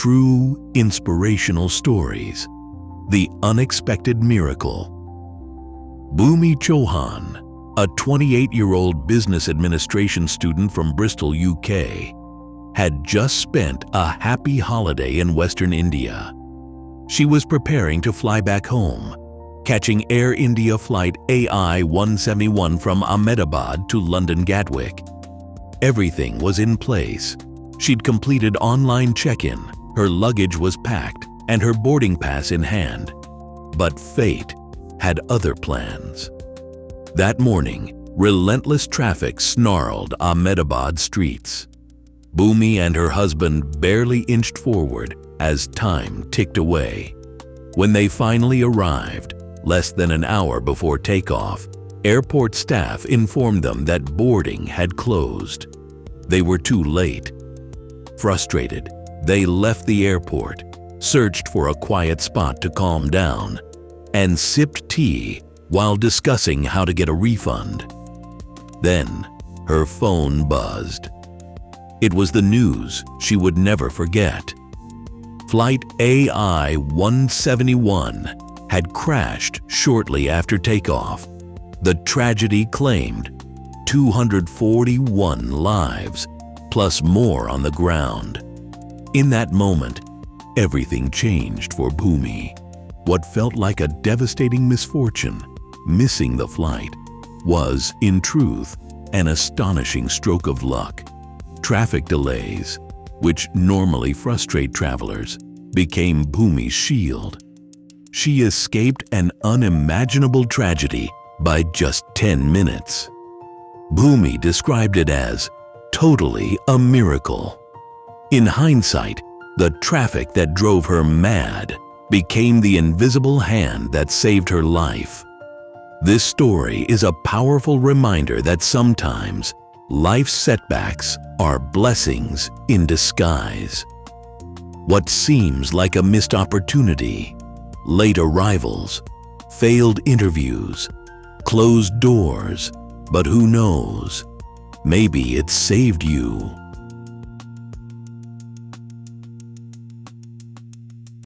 True inspirational stories. The unexpected miracle. Bhumi Chauhan, a 28-year-old business administration student from Bristol, UK, had just spent a happy holiday in Western India. She was preparing to fly back home, catching Air India flight AI 171 from Ahmedabad to London Gatwick. Everything was in place. She'd completed online check-in, her luggage was packed, and her boarding pass in hand. But fate had other plans. That morning, relentless traffic snarled Ahmedabad streets. Bhumi and her husband barely inched forward as time ticked away. When they finally arrived, less than an hour before takeoff, airport staff informed them that boarding had closed. They were too late. Frustrated, they left the airport, searched for a quiet spot to calm down, and sipped tea while discussing how to get a refund. Then, her phone buzzed. It was the news she would never forget. Flight AI 171 had crashed shortly after takeoff. The tragedy claimed 241 lives, plus more on the ground. In that moment, everything changed for Bhumi. What felt like a devastating misfortune, missing the flight, was, in truth, an astonishing stroke of luck. Traffic delays, which normally frustrate travelers, became Bhumi's shield. She escaped an unimaginable tragedy by just 10 minutes. Bhumi described it as totally a miracle. In hindsight, the traffic that drove her mad became the invisible hand that saved her life. This story is a powerful reminder that sometimes life's setbacks are blessings in disguise. What seems like a missed opportunity, late arrivals, failed interviews, closed doors, but who knows? Maybe it saved you.